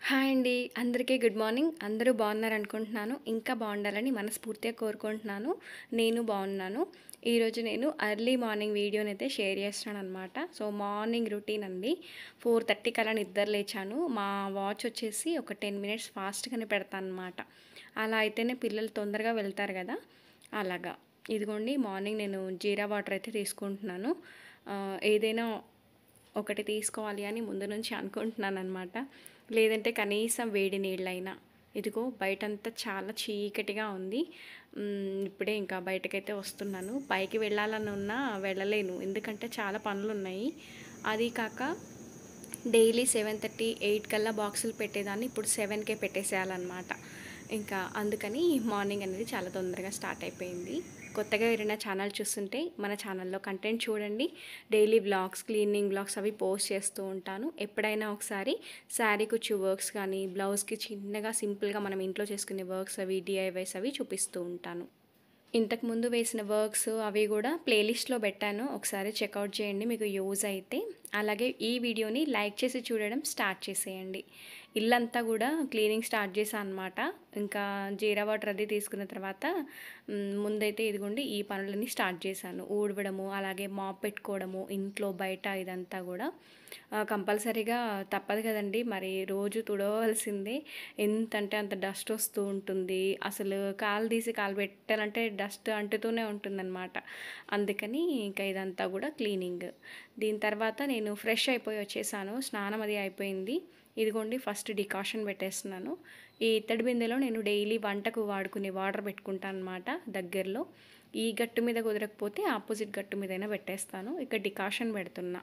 Hi అండి. అందరికీ good morning. అందరూ బాగున్నారనుకుంటున్నాను. ఇంకా బాగుండాలని మనస్ఫూర్తిగా కోరుకుంటున్నాను. నేను బాగున్నాను. ఈరోజు నేను ఎర్లీ మార్నింగ్ వీడియోనైతే షేర్ చేస్తున్నాననమాట. సో, మార్నింగ్ రొటీన్ అండి. 4:30 కల్లా నిద్ర లేచాను. మా వాచ్ వచ్చేసి ఒక 10 మినిట్స్ ఫాస్ట్‌గానే పెడతాననమాట. అలా అయితేనే పిల్లలు తొందరగా వెళ్తారు కదా! అలాగా. ఇదిగోండి మార్నింగ్ నేను జీరా వాటర్ అయితే తీసుకుంటున్నాను. ఏదైనా ఒకటి తీసుకోవాలి అని ముందు నుంచి అనుకుంటున్నాననమాట. లేదంటే కనీసం వేడి నీళ్ళైనా. ఇదిగో బయటంతా చాలా చీకటిగా ఉంది. ఇప్పుడే ఇంకా బయటకైతే వస్తున్నాను. పైకి వెళ్ళాలని ఉన్నా వెళ్ళలేను. ఎందుకంటే చాలా పనులున్నాయి. అది కాక డైలీ 7:30, 8 కల్లా బాక్సులు పెట్టేదాన్ని. ఇప్పుడు 7కే పెట్టేసేయాలన్నమాట. ఇంకా అందుకని మార్నింగ్ అనేది చాలా తొందరగా స్టార్ట్ అయిపోయింది. కొత్తగా ఎవరైనా ఛానల్ చూస్తుంటే మన ఛానల్లో కంటెంట్ చూడండి. డైలీ వ్లాగ్స్, క్లీనింగ్ వ్లాగ్స్ అవి పోస్ట్ చేస్తూ ఉంటాను. ఎప్పుడైనా ఒకసారి శారీ కుచ్చు వర్క్స్ కానీ, బ్లౌజ్కి చిన్నగా సింపుల్గా మనం ఇంట్లో చేసుకునే వర్క్స్ అవి, DIYs అవి చూపిస్తూ ఉంటాను. ఇంతకుముందు వేసిన వర్క్స్ అవి కూడా ప్లేలిస్ట్లో పెట్టాను. ఒకసారి చెక్అవుట్ చేయండి, మీకు యూజ్ అయితే. అలాగే ఈ వీడియోని లైక్ చేసి చూడడం స్టార్ట్ చేసేయండి. ఇల్లంతా కూడా క్లీనింగ్ స్టార్ట్ చేశాను అనమాట. ఇంకా జీరా వాటర్ అది తీసుకున్న తర్వాత ముందైతే ఇదిగోండి ఈ పనులన్నీ స్టార్ట్ చేశాను. ఊడవడము, అలాగే మాప్ పెట్టుకోవడము, ఇంట్లో బయట ఇదంతా కూడా కంపల్సరీగా తప్పదు కదండి. మరి రోజు తుడవవలసిందే. ఎంత అంటే అంత డస్ట్ వస్తూ ఉంటుంది. అసలు కాలు తీసి కాలు పెట్టాలంటే డస్ట్ అంటుతూనే ఉంటుందన్నమాట. అందుకని ఇంకా ఇదంతా కూడా క్లీనింగ్. దీని తర్వాత నేను ఫ్రెష్ అయిపోయి వచ్చేసాను. స్నానం అది అయిపోయింది. ఇదిగోండి ఫస్ట్ డికాషన్ పెట్టేస్తున్నాను. ఈ ఇత్తడి బిందెలో నేను డైలీ వంటకు వాడుకునే వాటర్ పెట్టుకుంటాను అనమాట దగ్గరలో. ఈ గట్టు మీద కుదరకపోతే ఆపోజిట్ గట్టు మీదైనా పెట్టేస్తాను. ఇక్కడ డికాషన్ పెడుతున్నా.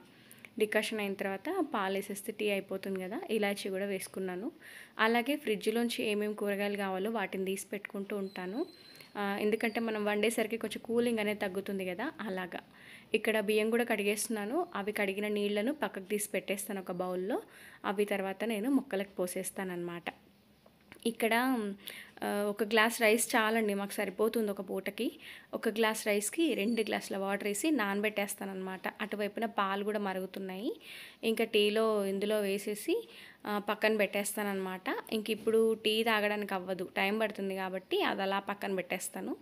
డికాషన్ అయిన తర్వాత పాలు వేసేస్తే టీ అయిపోతుంది కదా. ఇలాచీ కూడా వేసుకున్నాను. అలాగే ఫ్రిడ్జ్లోంచి ఏమేమి కూరగాయలు కావాలో వాటిని తీసి పెట్టుకుంటూ ఉంటాను. ఎందుకంటే మనం వండేసరికి కొంచెం కూలింగ్ అనేది తగ్గుతుంది కదా, అలాగా. ఇక్కడ బియ్యం కూడా కడిగేస్తున్నాను. అవి కడిగిన నీళ్లను పక్కకు తీసి పెట్టేస్తాను ఒక బౌల్లో. అవి తర్వాత నేను మొక్కలకు పోసేస్తానన్నమాట. ఇక్కడ ఒక గ్లాస్ రైస్ చాలండి, మాకు సరిపోతుంది ఒక పూటకి. ఒక గ్లాస్ రైస్కి 2 గ్లాసుల వాటర్ వేసి నానబెట్టేస్తానమాట. అటువైపున పాలు కూడా మరుగుతున్నాయి. ఇంకా టీలో ఇందులో వేసేసి పక్కన పెట్టేస్తానమాట. ఇంక ఇప్పుడు టీ తాగడానికి అవ్వదు, టైం పడుతుంది కాబట్టి అది అలా పక్కన పెట్టేస్తాను.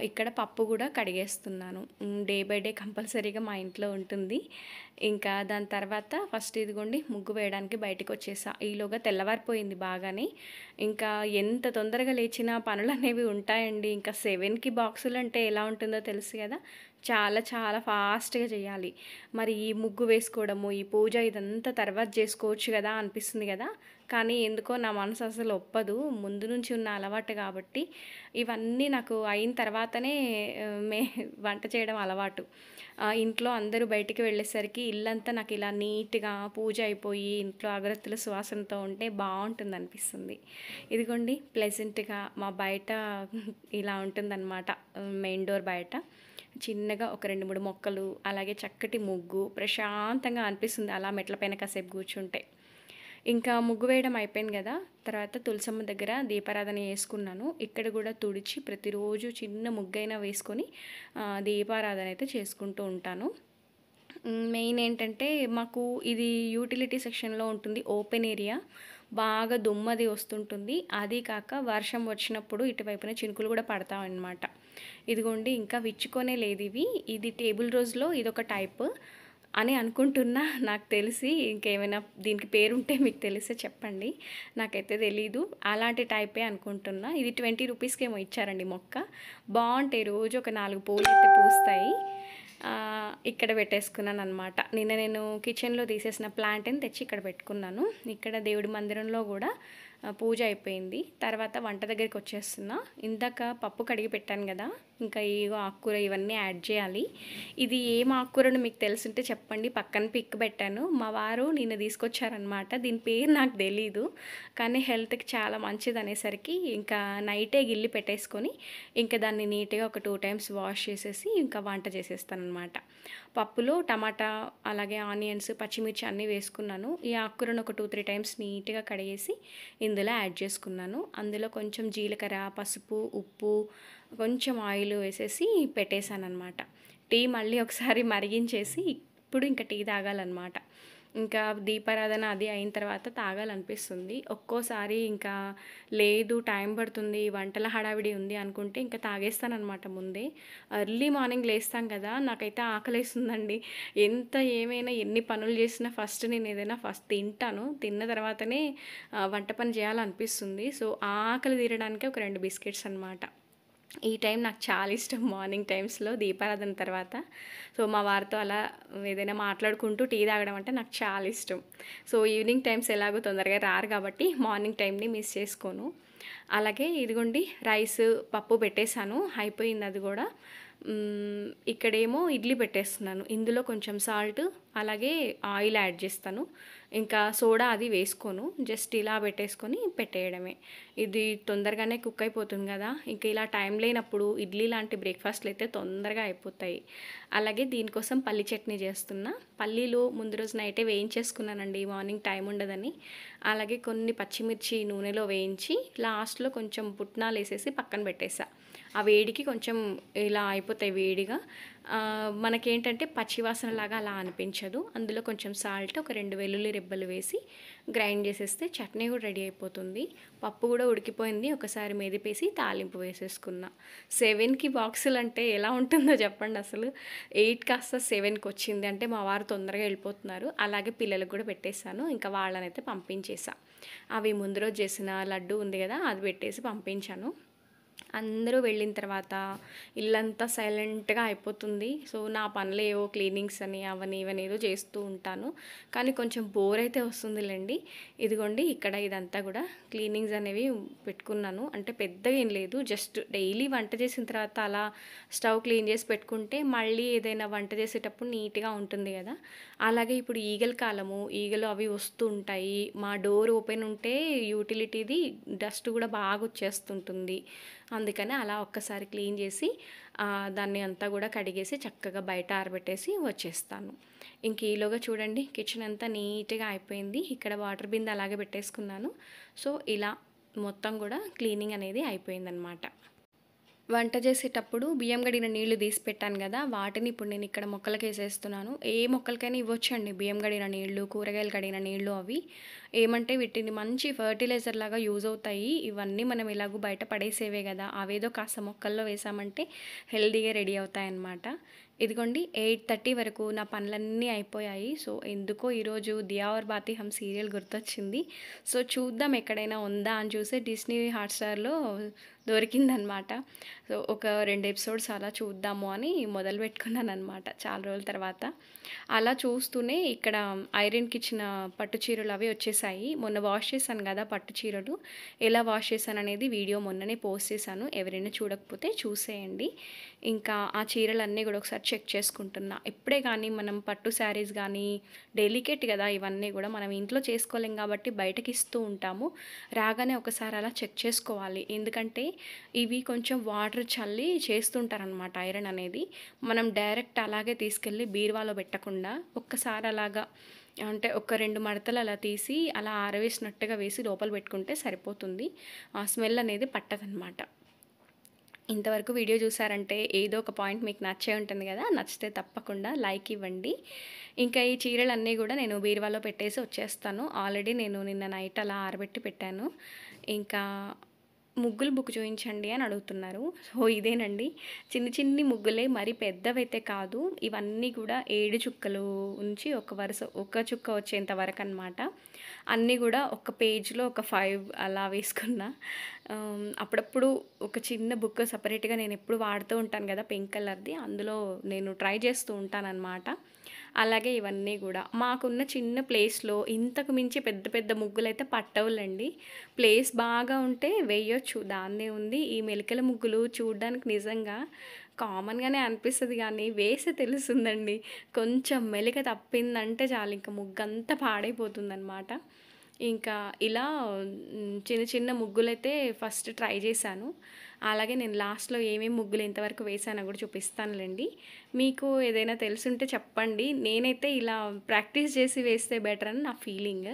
ఇక్కడ పప్పు కూడా కడిగేస్తున్నాను. డే బై డే కంపల్సరీగా మా ఇంట్లో ఉంటుంది. ఇంకా దాని తర్వాత ఫస్ట్ ఇదిగోండి ముగ్గు వేయడానికి బయటకు వచ్చేసా. ఈలోగా తెల్లవారిపోయింది బాగానే. ఇంకా ఎంత తొందరగా లేచినా పనులు అనేవి ఉంటాయండి. ఇంకా 7కి బాక్సులు అంటే ఎలా ఉంటుందో తెలుసు కదా. చాలా చాలా ఫాస్ట్గా చేయాలి. మరి ఈ ముగ్గు వేసుకోవడము, ఈ పూజ ఇదంతా తర్వాత చేసుకోవచ్చు కదా అనిపిస్తుంది కదా. కానీ ఎందుకో నా మనసు అసలు ఒప్పదు. ముందు నుంచి ఉన్న అలవాటు కాబట్టి ఇవన్నీ నాకు అయిన తర్వాతనే వంట చేయడం అలవాటు. ఇంట్లో అందరూ బయటికి వెళ్ళేసరికి ఇల్లంతా నాకు ఇలా నీట్గా పూజ అయిపోయి ఇంట్లో అగరత్తుల సువాసనతో ఉంటే బాగుంటుంది అనిపిస్తుంది. ఇదిగోండి ప్లెజెంట్గా మా బయట ఇలా ఉంటుందన్నమాట. మెయిన్ డోర్ బయట చిన్నగా ఒక 2-3 మొక్కలు, అలాగే చక్కటి ముగ్గు, ప్రశాంతంగా అనిపిస్తుంది అలా మెట్లపైన కాసేపు కూర్చుంటే. ఇంకా ముగ్గు వేయడం అయిపోయింది కదా. తర్వాత తులసమ్మ దగ్గర దీపారాధన చేసుకున్నాను. ఇక్కడ కూడా తుడిచి ప్రతిరోజు చిన్న ముగ్గైనా వేసుకొని దీపారాధన అయితే చేసుకుంటూ ఉంటాను. మెయిన్ ఏంటంటే మాకు ఇది యూటిలిటీ సెక్షన్లో ఉంటుంది, ఓపెన్ ఏరియా. బాగా దుమ్మది వస్తుంటుంది. అది కాక వర్షం వచ్చినప్పుడు ఇటువైపున చినుకులు కూడా పడతామన్నమాట. ఇదిగోండి ఇంకా విచ్చుకొనే లేదు ఇవి. ఇది టేబుల్ రోజులో ఇదొక టైప్ అని అనుకుంటున్నా. నాకు తెలిసి ఇంకేమైనా దీనికి పేరుంటే మీకు తెలిస్తే చెప్పండి. నాకైతే తెలీదు. అలాంటి టైపే అనుకుంటున్నా. ఇది 20 రూపీస్కి ఏమో ఇచ్చారండి మొక్క. బాగుంటాయి. రోజు ఒక 4 పూలు అయితే పూస్తాయి. ఇక్కడ పెట్టేసుకున్నాను అనమాట. నిన్న నేను కిచెన్లో తీసేసిన ప్లాంట్ని తెచ్చి ఇక్కడ పెట్టుకున్నాను. ఇక్కడ దేవుడి మందిరంలో కూడా పూజ అయిపోయింది. తర్వాత వంట దగ్గరికి వచ్చేస్తున్నా. ఇందాక పప్పు కడిగి పెట్టాను కదా, ఇంకా ఏవో ఆకుకూర ఇవన్నీ యాడ్ చేయాలి. ఇది ఏం ఆకుకూరను మీకు తెలుసుంటే చెప్పండి, పక్కన పిక్ పెట్టాను. మా వారు నిన్న తీసుకొచ్చారనమాట. దీని పేరు నాకు తెలీదు, కానీ హెల్త్కి చాలా మంచిది అనేసరికి ఇంకా నైటే గిల్లి పెట్టేసుకొని ఇంకా దాన్ని నీట్గా ఒక 2 టైమ్స్ వాష్ చేసేసి ఇంకా వంట చేసేస్తానమాట. పప్పులో టమాటా, అలాగే ఆనియన్స్, పచ్చిమిర్చి అన్నీ వేసుకున్నాను. ఈ ఆకుకూరను ఒక 2-3 టైమ్స్ నీట్గా కడిగేసి ఇందులో యాడ్ చేసుకున్నాను. అందులో కొంచెం జీలకర్ర, పసుపు, ఉప్పు, కొంచెం ఆయిల్ వేసేసి పెట్టేశాను అనమాట. టీ మళ్ళీ ఒకసారి మరిగించేసి ఇప్పుడు ఇంకా టీ తాగాలన్నమాట. ఇంకా దీపారాధన అది అయిన తర్వాత తాగాలనిపిస్తుంది. ఒక్కోసారి ఇంకా లేదు టైం పడుతుంది, వంటల హడావిడి ఉంది అనుకుంటే ఇంకా తాగేస్తాననమాట ముందే. ఎర్లీ మార్నింగ్ లేస్తాం కదా! నాకైతే ఆకలేస్తుందండి. ఎంత ఏమైనా ఎన్ని పనులు చేసినా ఫస్ట్ నేను ఏదైనా ఫస్ట్ తింటాను. తిన్న తర్వాతనే వంట పని చేయాలనిపిస్తుంది. సో, ఆ ఆకలి తీరడానికే ఒక 2 బిస్కెట్స్ అనమాట. ఈ టైం నాకు చాలా ఇష్టం మార్నింగ్ టైమ్స్‌లో దీపారాధన తర్వాత. సో, మా వారితో అలా ఏదైనా మాట్లాడుకుంటూ టీ తాగడం అంటే నాకు చాలా ఇష్టం. సో, ఈవినింగ్ టైమ్స్ ఎలాగో తొందరగా రారు కాబట్టి మార్నింగ్ టైంని మిస్ చేసుకోను. అలాగే ఇదిగోండి రైస్, పప్పు పెట్టేసాను. అయిపోయింది అది గూడా. ఇక్కడేమో ఇడ్లీ పెట్టేస్తున్నాను. ఇందులో కొంచెం సాల్ట్, అలాగే ఆయిల్ యాడ్ చేస్తాను. ఇంకా సోడా అది వేసుకోను. జస్ట్ ఇలా పెట్టేసుకొని పెట్టేయడమే. ఇది తొందరగానే కుక్ అయిపోతుంది కదా! ఇంక ఇలా టైం లేనప్పుడు ఇడ్లీ లాంటి బ్రేక్‌ఫాస్ట్‌లు అయితే తొందరగా అయిపోతాయి. అలాగే దీనికోసం పల్లి చట్నీ చేస్తున్నా. పల్లీలు ముందు రోజు నైటే వేయించేసుకున్నానండి మార్నింగ్ టైం ఉండదని. అలాగే కొన్ని పచ్చిమిర్చి నూనెలో వేయించి లాస్ట్‌లో కొంచెం పుట్నాలేసేసి పక్కన పెట్టేసా. ఆ వేడికి కొంచెం ఇలా అయిపోతాయి వేడిగా. మనకేంటంటే పచ్చివాసనలాగా అలా అనిపించదు. అందులో కొంచెం సాల్ట్, ఒక 2 వెల్లుల్లి రెబ్బలు వేసి గ్రైండ్ చేసేస్తే చట్నీ కూడా రెడీ అయిపోతుంది. పప్పు కూడా ఉడికిపోయింది. ఒకసారి మెదిపేసి తాలింపు వేసేసుకున్నా. 7కి బాక్సులంటే ఎలా ఉంటుందో చెప్పండి అసలు. 8 కాస్త 7కి వచ్చింది. అంటే మా వారు తొందరగా వెళ్ళిపోతున్నారు. అలాగే పిల్లలకు కూడా పెట్టేసాను. ఇంకా వాళ్ళనైతే పంపించేసా. అవి ముందు రోజు చేసిన లడ్డు ఉంది కదా! అది పెట్టేసి పంపించాను. అందరూ వెళ్ళిన తర్వాత ఇల్లంతా సైలెంట్‌గా అయిపోతుంది. సో, నా పనులేవో క్లీనింగ్స్ అని అవని ఇవని ఏదో చేస్తూ ఉంటాను. కానీ కొంచెం బోర్ అయితే వస్తుందిలెండి. ఇదిగోండి ఇక్కడ ఇదంతా కూడా క్లీనింగ్స్ అనేవి పెట్టుకున్నాను. అంటే పెద్దగా ఏం లేదు. జస్ట్ డైలీ వంట చేసిన తర్వాత అలా స్టవ్ క్లీన్ చేసి పెట్టుకుంటే మళ్ళీ ఏదైనా వంట చేసేటప్పుడు నీట్‌గా ఉంటుంది కదా! అలాగే ఇప్పుడు ఈగల కాలము. ఈగలు అవి వస్తూ ఉంటాయి. మా డోర్ ఓపెన్ ఉంటే యుటిలిటీది డస్ట్ కూడా బాగా వచ్చేస్తుంటుంది. అందుకని అలా ఒక్కసారి క్లీన్ చేసి దాన్ని అంతా కూడా కడిగేసి చక్కగా బయట ఆరబెట్టేసి వచ్చేస్తాను. ఇంక ఈలోగా చూడండి కిచెన్ అంతా నీట్‌గా అయిపోయింది. ఇక్కడ వాటర్ బిందె అలాగే పెట్టేసుకున్నాను. సో, ఇలా మొత్తం కూడా క్లీనింగ్ అనేది అయిపోయిందనమాట. వంట చేసేటప్పుడు బియ్యం గడిగిన నీళ్లు తీసి పెట్టాను కదా! వాటిని ఇప్పుడు నేను ఇక్కడ మొక్కలకేసేస్తున్నాను. ఏ మొక్కలకైనా ఇవ్వొచ్చండి బియ్యం గడిగిన నీళ్లు, కూరగాయలు కడిగిన నీళ్లు అవి. ఏమంటే వీటిని మంచి ఫెర్టిలైజర్ లాగా యూజ్ అవుతాయి. ఇవన్నీ మనం ఎలాగో బయట పడేసేవే కదా! అవేదో కాస్త మొక్కల్లో వేసామంటే హెల్తీగా రెడీ అవుతాయన్నమాట. ఇదిగోండి 8:30 వరకు నా పనులన్నీ అయిపోయాయి. సో, ఎందుకో ఈరోజు 'దియా ఔర్ బాతి హమ్' సీరియల్ గుర్తొచ్చింది. సో, చూద్దాం ఎక్కడైనా ఉందా అని చూసి డిస్నీ హాట్‌స్టార్‌లో దొరికిందనమాట. సో, ఒక 2 ఎపిసోడ్స్ అలా చూద్దాము అని మొదలుపెట్టుకున్నాననమాట చాలా రోజుల తర్వాత. అలా చూస్తూనే ఇక్కడ ఐరన్‌కి ఇచ్చిన పట్టు చీరలు అవి వచ్చేసాయి. మొన్న వాష్ చేశాను కదా పట్టు చీరలు. ఎలా వాష్ చేశాననేది వీడియో మొన్ననే పోస్ట్ చేశాను. ఎవరైనా చూడకపోతే చూసేయండి. ఇంకా ఆ చీరలన్నీ కూడా ఒకసారి చెక్ చేసుకుంటున్నా. ఇప్పుడే కానీ మనం పట్టు శారీస్ కానీ డెలికేట్ కదా ఇవన్నీ కూడా మనం ఇంట్లో చేసుకోలేం కాబట్టి బయటకి ఇస్తూ ఉంటాము. రాగానే ఒకసారి అలా చెక్ చేసుకోవాలి. ఎందుకంటే ఇవి కొంచెం వాటర్ చల్లి చేస్తుంటారనమాట ఐరన్ అనేది. మనం డైరెక్ట్ అలాగే తీసుకెళ్ళి బీరువాలో పెట్టకుండా ఒక్కసారి అలాగా అంటే ఒక 2 మడతలు అలా తీసి అలా ఆరవేసినట్టుగా వేసి లోపల పెట్టుకుంటే సరిపోతుంది. ఆ స్మెల్ అనేది పట్టదనమాట. ఇంతవరకు వీడియో చూసారంటే ఏదో ఒక పాయింట్ మీకు నచ్చే ఉంటుంది కదా! నచ్చితే తప్పకుండా లైక్ ఇవ్వండి. ఇంకా ఈ చీరలన్నీ కూడా నేను బీరువాలో పెట్టేసి వచ్చేస్తాను. ఆల్రెడీ నేను నిన్న నైట్ అలా ఆరబెట్టి పెట్టాను. ఇంకా ముగ్గులు బుక్ చూయించండి అని అడుగుతున్నారు. సో, ఇదేనండి. చిన్ని ముగ్గులే మరి పెద్దవైతే కాదు. ఇవన్నీ కూడా 7 చుక్కలు ఉంచి ఒక చుక్క వచ్చేంత వరకనమాట. అన్నీ కూడా ఒక పేజ్‌లో ఒక 5 అలా వేసుకున్నా. అప్పుడప్పుడు ఒక చిన్న బుక్ సెపరేట్‌గా నేనెప్పుడు వాడుతూ ఉంటాను కదా! పింక్ కలర్‌ది. అందులో నేను ట్రై చేస్తూ ఉంటాననమాట. అలాగే ఇవన్నీ గూడా. మాకున్న చిన్న ప్లేస్‌లో ఇంతకు మించి పెద్ద పెద్ద ముగ్గులైతే పట్టవులెండి. ప్లేస్ బాగా ఉంటే వేయొచ్చు. దానిదేముంది. ఈ మెలికల ముగ్గులు చూడ్డానికి నిజంగా కామన్‌గానే అనిపిస్తది గానీ, వేస్తే తెలుస్తుందండి. కొంచెం మెలిక తప్పిందంటే చాలు ఇంక ముగ్గంతా పాడైపోతుందనమాట. ఇంకా ఇలా చిన్న ముగ్గులైతే ఫస్ట్ ట్రై చేశాను. అలాగే నేను లాస్ట్‌లో ఏమేమి ముగ్గులు ఎంతవరకు వేశానో కూడా చూపిస్తానులెండి. మీకు ఏదైనా తెలిసుంటే చెప్పండి. నేనైతే ఇలా ప్రాక్టీస్ చేసి వేస్తే బెటర్ అని నా ఫీలింగ్.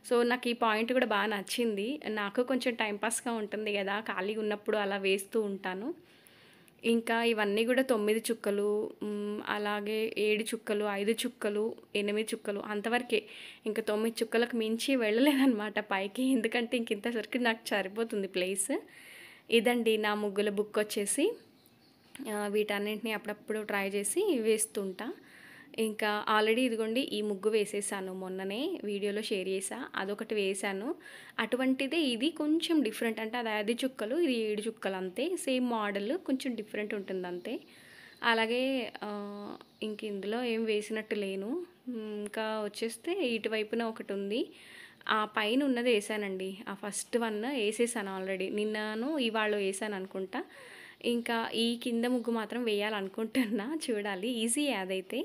సో, నాకు ఈ పాయింట్ కూడా బాగా నచ్చింది. నాకు కొంచెం టైం పాస్‌గా ఉంటుంది కదా! ఖాళీగా ఉన్నప్పుడు అలా వేస్తూ ఉంటాను. ఇంకా ఇవన్నీ కూడా 9 చుక్కలు, అలాగే 7 చుక్కలు, 5 చుక్కలు, 8 చుక్కలు అంతవరకే. ఇంకా 9 చుక్కలకు మించి వెళ్ళలేదనమాట పైకి. ఎందుకంటే ఇంతవరకు నాకు సరిపోతుంది ప్లేస్. ఇదండి నా ముగ్గుల బుక్ వచ్చేసి. వీటన్నింటిని అప్పుడప్పుడు ట్రై చేసి వేస్తుంటా. ఇంకా ఆల్రెడీ ఇదిగోండి ఈ ముగ్గు వేసేసాను, మొన్ననే వీడియోలో షేర్ చేసా. అదొకటి వేశాను. అటువంటిదే ఇది కొంచెం డిఫరెంట్. అంటే అది 5 చుక్కలు, ఇది 7 చుక్కలు అంతే. సేమ్ మోడల్, కొంచెం డిఫరెంట్ ఉంటుంది అంతే. అలాగే ఇంక ఇందులో ఏం వేసినట్టు లేను. ఇంకా వచ్చేస్తే ఇటువైపున ఒకటి ఉంది. ఆ పైన ఉన్నది వేసానండి. ఆ ఫస్ట్ వన్ వేసేసాను ఆల్రెడీ. నిన్నను ఇవాళ వేసాను అనుకుంటా. ఇంకా ఈ కింద ముగ్గు మాత్రం వేయాలనుకుంటున్నా, చూడాలి. ఈజీ అదైతే.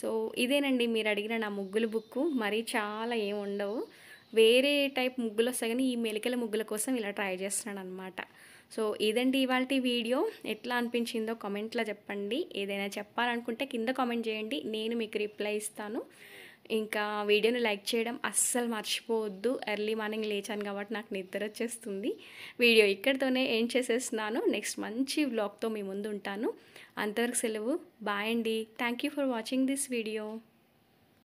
సో ఇదేనండి మీరు అడిగిన నా ముగ్గుల బుక్కు. మరీ చాలా ఏమి ఉండవు, వేరే టైప్ ముగ్గులు వస్తాయి కానీ ఈ మెలికల ముగ్గుల కోసం ఇలా ట్రై చేస్తున్నాను అనమాట. సో ఇదండి ఇవాల్టి వీడియో. ఎట్లా అనిపించిందో కామెంట్లో చెప్పండి. ఏదైనా చెప్పాలనుకుంటే కింద కామెంట్ చేయండి, నేను మీకు రిప్లై ఇస్తాను. ఇంకా వీడియోని లైక్ చేయడం అస్సలు మర్చిపోవద్దు. ఎర్లీ మార్నింగ్ లేచాను కాబట్టి నాకు నిద్ర వచ్చేస్తుంది. వీడియో ఇక్కడితోనే ఎండ్ చేసేస్తున్నాను. నెక్స్ట్ మంచి వ్లాగ్తో మీ ముందు ఉంటాను. అంతవరకు సెలవు. బాయ్ అండి. Thank you for watching this video.